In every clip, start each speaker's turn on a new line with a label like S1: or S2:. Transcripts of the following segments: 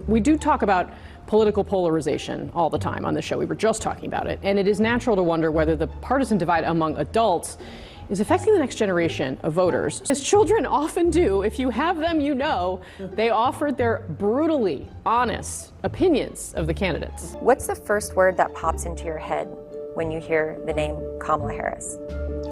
S1: We do talk about political polarization all the time on the show. We were just talking about it. And it is natural to wonder whether the partisan divide among adults is affecting the next generation of voters. As children often do, if you have them, you know, they offered their brutally honest opinions of the candidates.
S2: What's the first word that pops into your head when you hear the name Kamala Harris?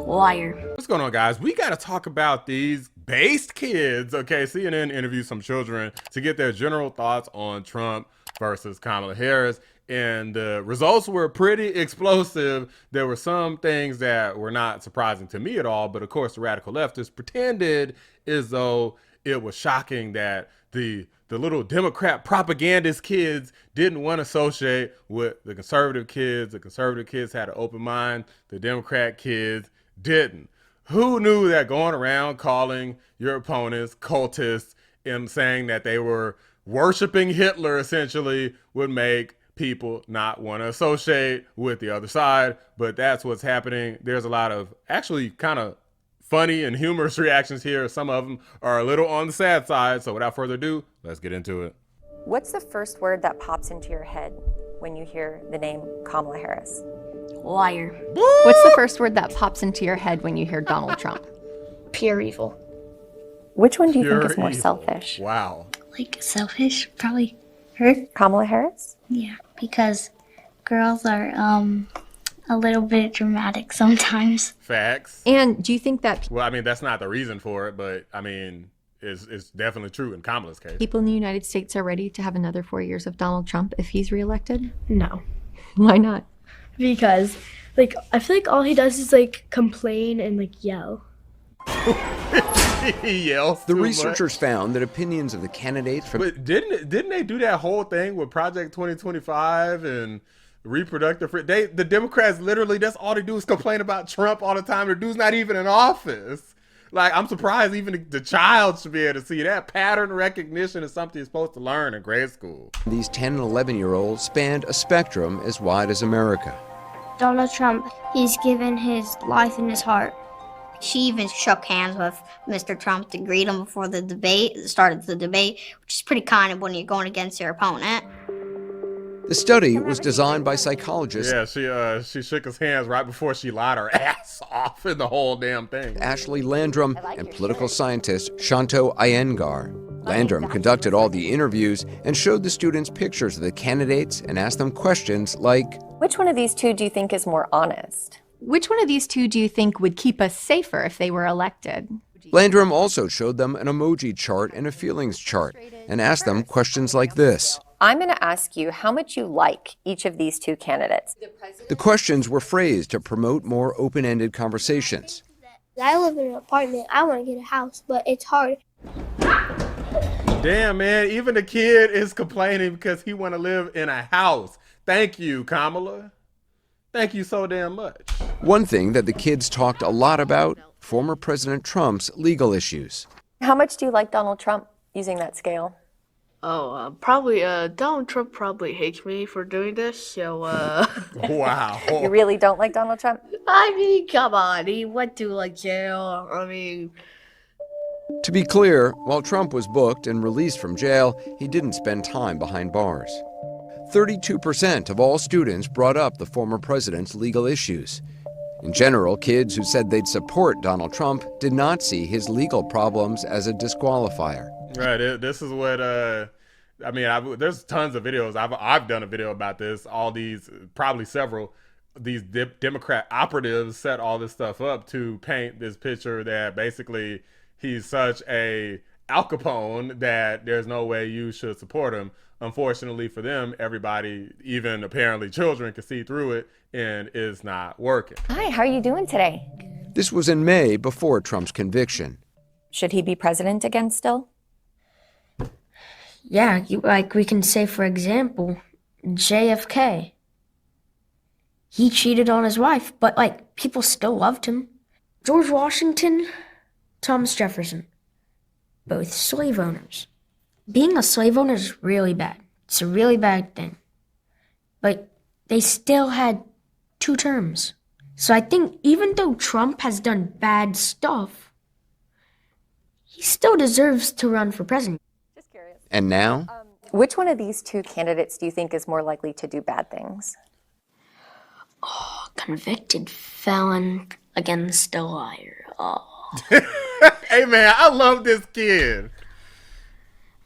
S3: Liar.
S4: What's going on, guys? We got to talk about these based kids. Okay, CNN interviewed some children to get their general thoughts on Trump versus Kamala Harris. And the results were pretty explosive. There were some things that were not surprising to me at all. But of course, the radical leftists pretended as though it was shocking that the little Democrat propagandist kids didn't want to associate with the conservative kids. The conservative kids had an open mind. The Democrat kids didn't. Who knew that going around calling your opponents cultists and saying that they were worshiping Hitler essentially would make people not want to associate with the other side? But that's what's happening. There's a lot of actually kind of funny and humorous reactions here. Some of them are a little on the sad side. So without further ado, let's get into it.
S2: What's the first word that pops into your head when you hear the name Kamala Harris?
S3: Liar.
S5: What's the first word that pops into your head when you hear Donald Trump?
S3: Pure evil.
S2: Which one do you think
S4: Pure
S2: is more
S4: evil.
S2: selfish?
S4: Wow.
S6: Like selfish, probably her.
S2: Kamala Harris?
S6: Yeah, because girls are a little bit dramatic sometimes.
S4: Facts.
S5: And do you think that
S4: Well, I mean, that's not the reason for it, but I mean, it's definitely true in Kamala's case.
S5: people in the United States are ready to have another 4 years of Donald Trump if he's reelected?
S7: No,
S5: Why not?
S7: because like I feel like all he does is like complain and like yell.
S4: He yells
S8: The
S4: too
S8: researchers
S4: much.
S8: found that opinions of the candidates from
S4: But didn't they do that whole thing with Project 2025 and reproductive the Democrats literally, that's all they do is complain about Trump all the time. The dude's not even in office. Like, I'm surprised even the child should be able to see that. Pattern recognition is something you're supposed to learn in grade school.
S8: these 10 and 11-year-olds spanned a spectrum as wide as America.
S6: Donald Trump, he's given his life and his heart.
S3: She even shook hands with Mr. Trump to greet him before the debate, started the debate, which is pretty kind of when you're going against your opponent.
S8: The study was designed by psychologists
S4: Yeah, she shook his hands right before she lied her ass off in the whole damn thing.
S8: Asheley Landrum and political scientist Shanto Iyengar. Landrum conducted all the interviews and showed the students pictures of the candidates and asked them questions like,
S2: Which one of these two do you think is more honest?
S5: Which one of these two do you think would keep us safer if they were elected?
S8: Landrum also showed them an emoji chart and a feelings chart and asked them questions like this.
S2: I'm going to ask you how much you like each of these two candidates.
S8: The questions were phrased to promote more open-ended conversations.
S9: I live in an apartment. I want to get a house, but it's hard.
S4: Damn, man, even the kid is complaining because he want to live in a house. Thank you, Kamala. Thank you so damn much.
S8: One thing that the kids talked a lot about, former President Trump's legal issues.
S2: How much do you like Donald Trump using that scale?
S7: Probably Donald Trump probably hates me for doing this. So
S4: Wow.
S2: You really don't like Donald Trump?
S7: I mean, come on, he went to like jail. I mean,
S8: To be clear, while Trump was booked and released from jail, he didn't spend time behind bars. 32% of all students brought up the former president's legal issues. In general, kids who said they'd support Donald Trump did not see his legal problems as a disqualifier.
S4: Right. This is what I mean. There's tons of videos. I've done a video about this. All these, probably several, these Democrat operatives set all this stuff up to paint this picture that basically he's such a Al Capone that there's no way you should support him. Unfortunately for them, everybody, even apparently children, can see through it, and it's not working.
S2: Hi, how are you doing today?
S8: This was in May before Trump's conviction.
S2: Should he be president again still?
S7: yeah, like we can say, for example, JFK. He cheated on his wife, but like people still loved him. George Washington, Thomas Jefferson, both slave owners. Being a slave owner is really bad. It's a really bad thing. But they still had 2 terms. So I think even though Trump has done bad stuff, he still deserves to run for president.
S8: And now,
S2: Which one of these two candidates do you think is more likely to do bad things?
S7: Oh, convicted felon against a liar. Oh.
S4: Hey man, I love this kid.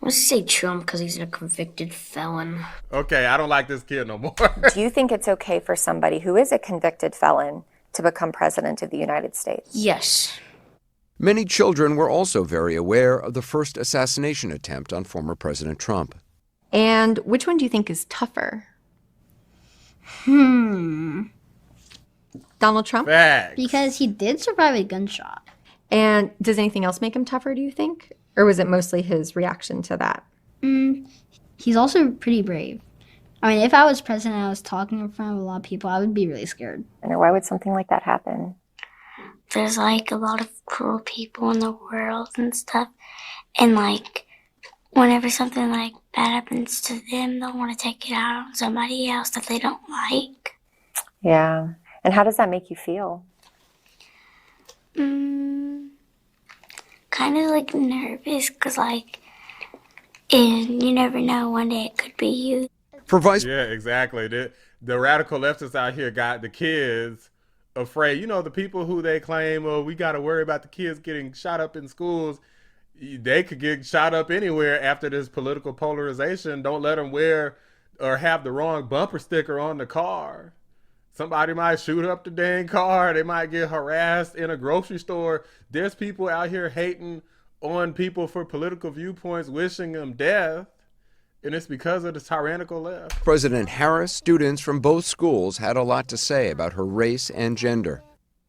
S7: Let's say Trump because he's a convicted felon.
S4: Okay, I don't like this kid no more.
S2: Do you think it's okay for somebody who is a convicted felon to become president of the United States?
S7: Yes.
S8: Many children were also very aware of the first assassination attempt on former President Trump.
S5: And which one do you think is tougher?
S3: Hmm.
S5: Donald Trump?
S4: Facts.
S3: Because he did survive a gunshot.
S5: And does anything else make him tougher, do you think? Or was it mostly his reaction to that?
S3: He's also pretty brave. I mean, if I was president and I was talking in front of a lot of people, I would be really scared.
S2: And why would something like that happen?
S6: There's like a lot of cruel people in the world and stuff. And like, whenever something like bad happens to them, they'll want to take it out on somebody else that they don't like.
S2: Yeah. And how does that make you feel?
S6: Kind of like nervous because like, and you never know, one day it could be you.
S8: For Vice
S4: Yeah, exactly. The radical leftists out here got the kids afraid. You know, the people who they claim, oh, we got to worry about the kids getting shot up in schools. They could get shot up anywhere after this political polarization. Don't let them wear or have the wrong bumper sticker on the car. Somebody might shoot up the dang car. They might get harassed in a grocery store. There's people out here hating on people for political viewpoints, wishing them death. And it's because of the tyrannical left.
S8: President Harris, students from both schools had a lot to say about her race and gender.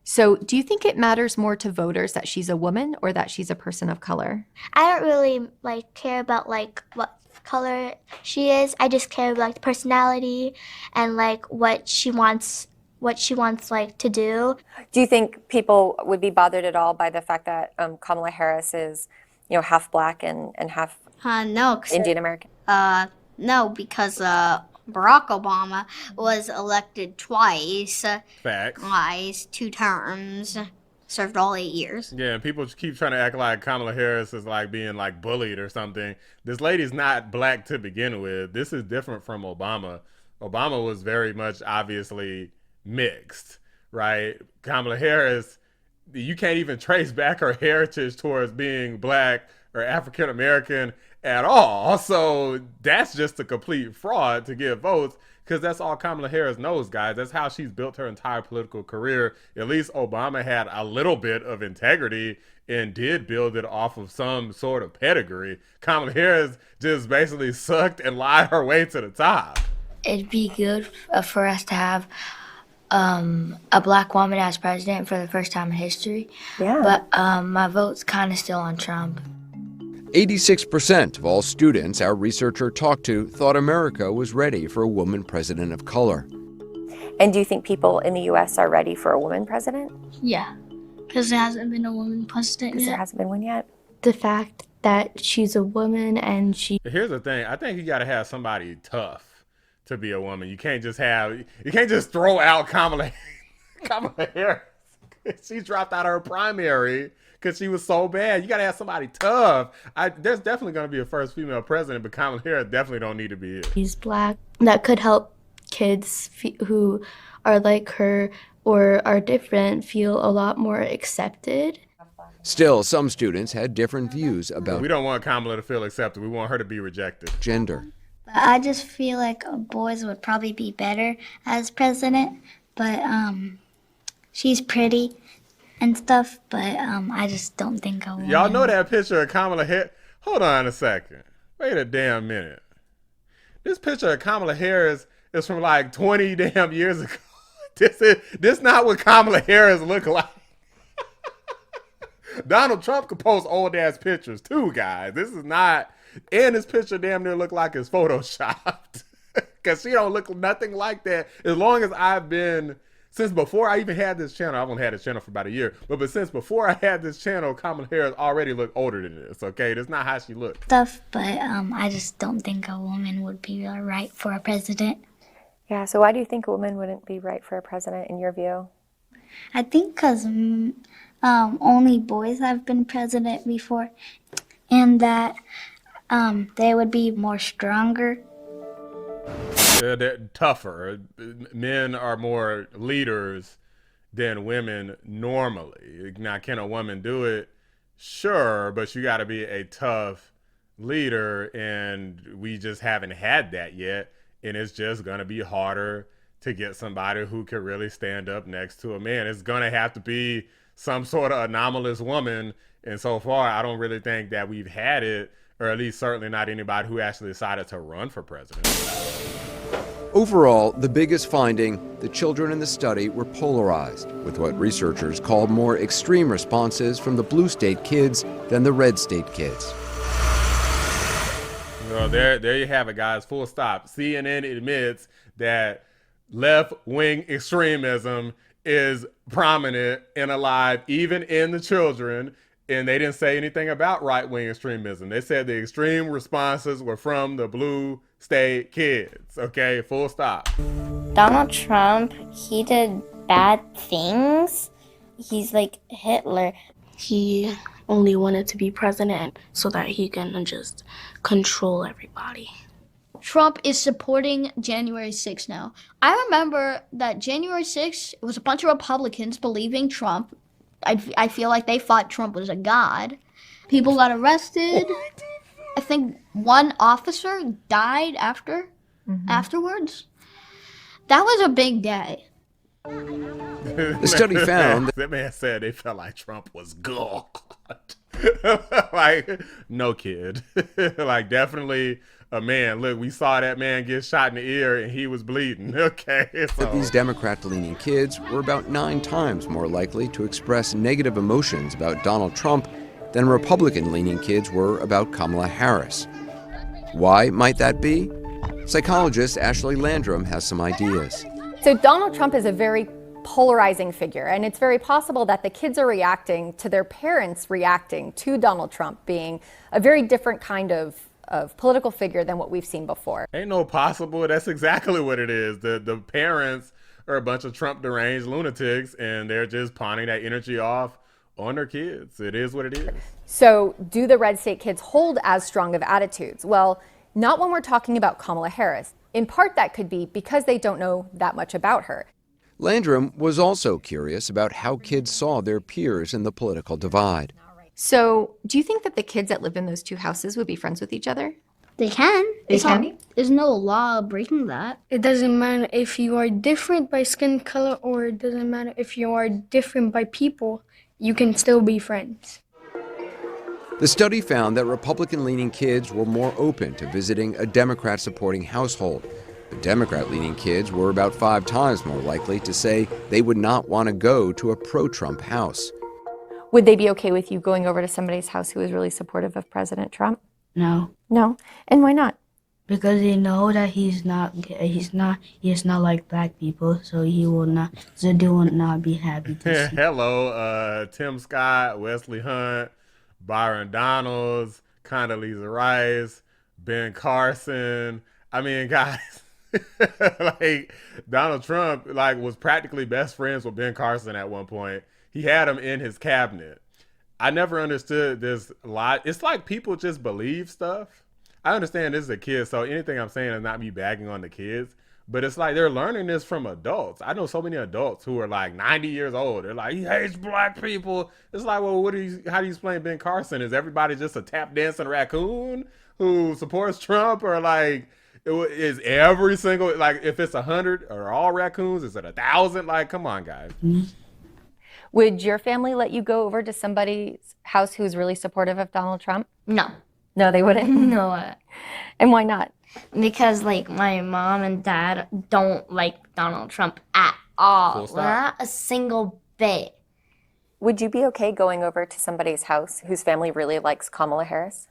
S5: So do you think it matters more to voters that she's a woman or that she's a person of color?
S9: I don't really care about what color she is. I just care about the personality and what she wants to do.
S2: Do you think people would be bothered at all by the fact that Kamala Harris is, half black and half
S3: No, 'cause,
S2: Indian American?
S3: no, because Barack Obama was elected twice.
S4: Facts.
S3: Twice, 2 terms, served all 8 years.
S4: Yeah, and people keep trying to act like Kamala Harris is being bullied or something. This lady's not black to begin with. This is different from Obama. Obama was very much obviously mixed, right? Kamala Harris, you can't even trace back her heritage towards being black or African American at all. So that's just a complete fraud to get votes, because that's all Kamala Harris knows, guys. That's how she's built her entire political career. At least Obama had a little bit of integrity and did build it off of some sort of pedigree. Kamala Harris just basically sucked and lied her way to the top.
S6: It'd be good for us to have a black woman as president for the first time in history.
S2: Yeah.
S6: But my vote's kind of still on Trump.
S8: 86% of all students our researcher talked to thought America was ready for a woman president of color.
S2: And do you think people in the U.S. are ready for a woman president?
S6: Yeah, because there hasn't been a woman president
S2: Because there
S6: yet.
S2: hasn't been one yet.
S6: The fact that she's a woman and she...
S4: Here's the thing. I think you got to have somebody tough to be a woman. You can't just throw out Kamala Harris. She dropped out of her primary because she was so bad. You got to have somebody tough. There's definitely going to be a first female president, but Kamala Harris definitely don't need to be it.
S6: She's black. That could help kids who are like her or are different feel a lot more accepted.
S8: Still, some students had different views about
S4: We don't want Kamala to feel accepted. We want her to be rejected.
S8: gender.
S6: I just feel like boys would probably be better as president, but she's pretty and stuff, but I just don't think a woman.
S4: Y'all know that picture of Kamala Harris? Hold on a second. Wait a damn minute. This picture of Kamala Harris is from 20 damn years ago. This not what Kamala Harris look like. Donald Trump could post old ass pictures too, guys. This is not, and this picture damn near look like it's photoshopped. Cause she don't look nothing like that. As long as I've been, since before I even had this channel, I've only had this channel for about a year, but since before I had this channel, Kamala Harris already looked older than this, okay? That's not how she looked.
S6: Stuff, but I just don't think a woman would be right for a president.
S2: Yeah, so why do you think a woman wouldn't be right for a president in your view?
S6: I think because only boys have been president before, and that They would be more stronger.
S4: They're tougher. Men are more leaders than women normally. Now, can a woman do it? Sure, but you got to be a tough leader, and we just haven't had that yet. And it's just going to be harder to get somebody who can really stand up next to a man. It's going to have to be some sort of anomalous woman. And so far, I don't really think that we've had it, or at least certainly not anybody who actually decided to run for president.
S8: Overall, the biggest finding, the children in the study were polarized, with what researchers called more extreme responses from the blue state kids than the red state kids.
S4: Well, there you have it, guys. Full stop. CNN admits that left-wing extremism is prominent and alive even in the children, and they didn't say anything about right-wing extremism. They said the extreme responses were from the blue state kids. Okay, full stop.
S6: Donald Trump, he did bad things. He's like Hitler.
S10: He only wanted to be president so that he can just control everybody.
S11: Trump is supporting January 6th now. I remember that January 6th, it was a bunch of Republicans believing Trump. I feel like they thought Trump was a god. People got arrested. I think one officer died afterwards. That was a big day.
S8: The study found
S4: that man said they felt like Trump was God. Like, no, kid. Like, definitely a man. Look, we saw that man get shot in the ear and he was bleeding. Okay, so.
S8: that these Democrat-leaning kids were about 9 times more likely to express negative emotions about Donald Trump than Republican-leaning kids were about Kamala Harris. Why might that be? Psychologist Asheley Landrum has some ideas.
S5: So Donald Trump is a very polarizing figure, and it's very possible that the kids are reacting to their parents reacting to Donald Trump being a very different kind of political figure than what we've seen before.
S4: Ain't no possible. That's exactly what it is. The parents are a bunch of Trump deranged lunatics, and they're just pawning that energy off on their kids. It is what it is.
S5: So do the red state kids hold as strong of attitudes? Well, not when we're talking about Kamala Harris. In part, that could be because they don't know that much about her.
S8: Landrum was also curious about how kids saw their peers in the political divide.
S5: So do you think that the kids that live in those 2 houses would be friends with each other?
S11: They can.
S5: They can?
S11: There's no law breaking that.
S10: It doesn't matter if you are different by skin color, or it doesn't matter if you are different by people. You can still be friends.
S8: The study found that Republican-leaning kids were more open to visiting a Democrat-supporting household. The Democrat-leaning kids were about 5 times more likely to say they would not want to go to a pro-Trump house.
S5: Would they be okay with you going over to somebody's house who is really supportive of President Trump?
S7: No,
S5: No? And why not?
S7: because they know that he is not like black people, so they will not be happy to see.
S4: Hello, Tim Scott, Wesley Hunt, Byron Donalds, Condoleezza Rice, Ben Carson. I mean, guys, like Donald Trump was practically best friends with Ben Carson at one point. He had him in his cabinet. I never understood this lot. It's like people just believe stuff. I understand this is a kid, so anything I'm saying is not me bagging on the kids, but it's like they're learning this from adults. I know so many adults who are like 90 years old. They're like, he hates black people. It's like, well, how do you explain Ben Carson? Is everybody just a tap dancing raccoon who supports Trump, or like, is every single, like, if it's 100 or all raccoons, is it 1,000? Like, come on, guys.
S7: Mm-hmm.
S5: Would your family let you go over to somebody's house who's really supportive of Donald Trump?
S11: No.
S5: No, they wouldn't?
S11: No.
S5: And why not?
S11: Because my mom and dad don't like Donald Trump at all.
S4: Full stop.
S11: Not a single bit.
S2: Would you be okay going over to somebody's house whose family really likes Kamala Harris?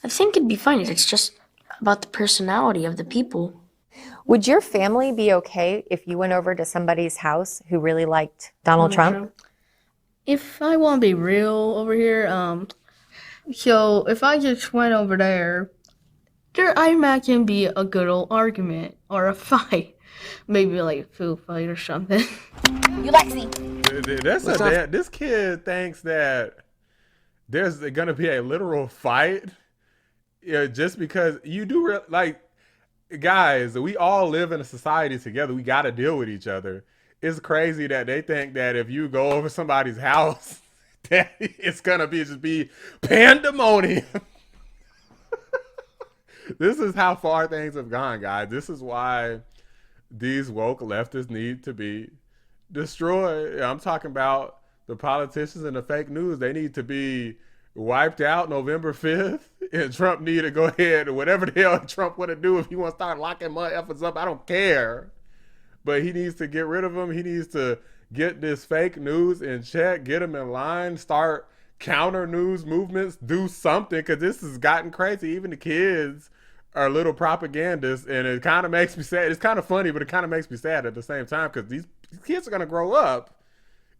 S10: I think it'd be fine. It's just about the personality of the people.
S2: Would your family be okay if you went over to somebody's house who really liked Donald Trump?
S10: If I want to be real over here, so if I just went over there, I imagine be a good old argument or a fight. Maybe like a food fight or something.
S11: You Lexi.
S4: This kid thinks that there's going to be a literal fight just because you do like, guys, we all live in a society together. We got to deal with each other. It's crazy that they think that if you go over somebody's house, that it's gonna just be pandemonium. This is how far things have gone, guys. This is why these woke leftists need to be destroyed. I'm talking about the politicians and the fake news. They need to be wiped out November 5th, and Trump need to go ahead, whatever the hell Trump want to do. If he wants to start locking motherfuckers up, I don't care. But he needs to get rid of them. He needs to get this fake news in check, get them in line, start counter news movements, do something, because this has gotten crazy. Even the kids are little propagandists, and it kind of makes me sad. It's kind of funny, but it kind of makes me sad at the same time, because these kids are going to grow up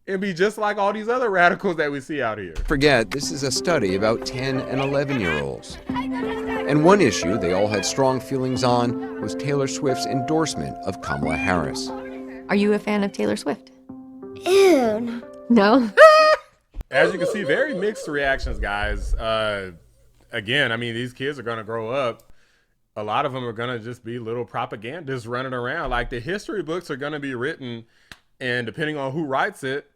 S4: and be just like all these other radicals that we see out here.
S8: Forget, this is a study about 10 and 11-year-olds. And one issue they all had strong feelings on was Taylor Swift's endorsement of Kamala Harris.
S5: Are you a fan of Taylor Swift?
S3: Ew.
S5: No?
S4: As you can see, very mixed reactions, guys. Again, I mean, these kids are going to grow up. A lot of them are going to just be little propagandists running around. Like, the history books are going to be written, and depending on who writes it,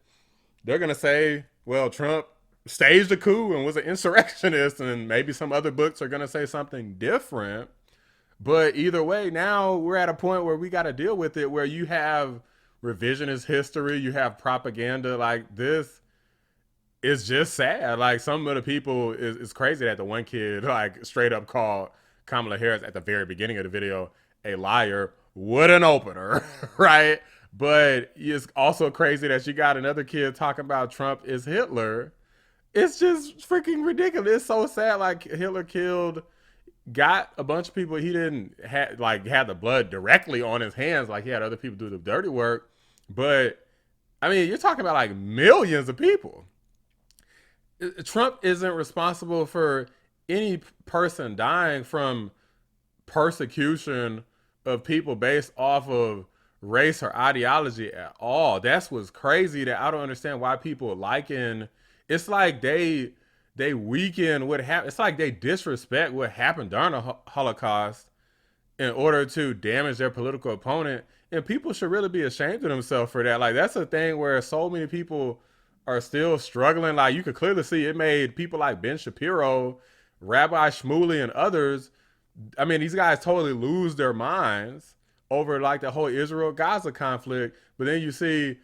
S4: they're going to say, well, Trump staged a coup and was an insurrectionist, and maybe some other books are going to say something different. But either way, now we're at a point where we got to deal with it, where you have revisionist history, you have propaganda. Like, this is just sad. Like, some of the people, it's crazy that the one kid, like, straight up called Kamala Harris at the very beginning of the video a liar. What an opener, right? But it's also crazy that you got another kid talking about Trump is Hitler. It's just freaking ridiculous. It's so sad. Like, Hitler got a bunch of people he didn't have, like, had the blood directly on his hands. Like, he had other people do the dirty work. But, I mean, you're talking about, like, millions of people. Trump isn't responsible for any person dying from persecution of people based off of race or ideology at all. That's what's crazy, that I don't understand why people liken. It's like they weaken what happened. It's like they disrespect what happened during the Holocaust in order to damage their political opponent. And people should really be ashamed of themselves for that. Like, that's a thing where so many people are still struggling. Like, you could clearly see it made people like Ben Shapiro, Rabbi Shmuley, and others, I mean, these guys totally lose their minds over, like, the whole Israel-Gaza conflict. But then you see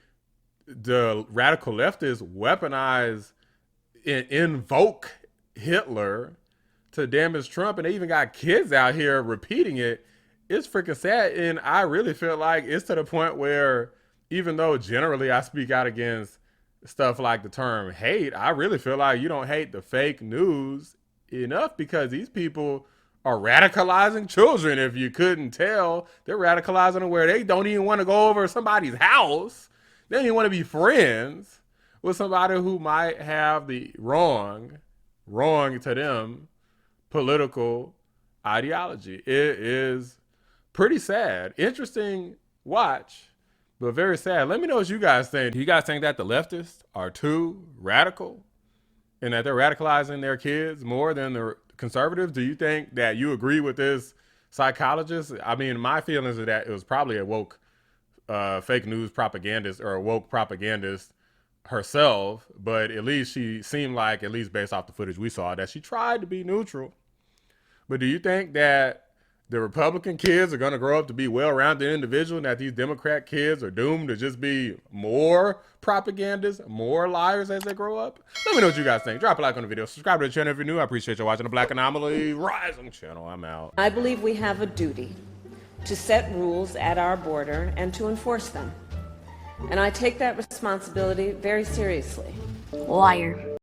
S4: the radical leftists weaponize and invoke Hitler to damage Trump, and they even got kids out here repeating it. It's freaking sad. And I really feel like it's to the point where, even though generally I speak out against stuff like the term hate, I really feel like you don't hate the fake news enough, because these people are radicalizing children. If you couldn't tell, they're radicalizing them where they don't even want to go over somebody's house. They don't even want to be friends with somebody who might have the wrong to them political ideology. It is pretty sad. Interesting watch, but very sad. Let me know what you guys think. Do you guys think that the leftists are too radical and that they're radicalizing their kids more than the conservatives? Do you think that you agree with this psychologist? I mean, my feelings are that it was probably a woke fake news propagandist, or a woke propagandist herself, but at least she seemed like, at least based off the footage we saw, that she tried to be neutral. But do you think that the Republican kids are going to grow up to be well-rounded individuals, and that these Democrat kids are doomed to just be more propagandists, more liars as they grow up? Let me know what you guys think. Drop a like on the video. Subscribe to the channel if you're new. I appreciate you watching the Black Anomaly Rising channel. I'm out.
S12: I believe we have a duty to set rules at our border and to enforce them. And I take that responsibility very seriously.
S6: Liar.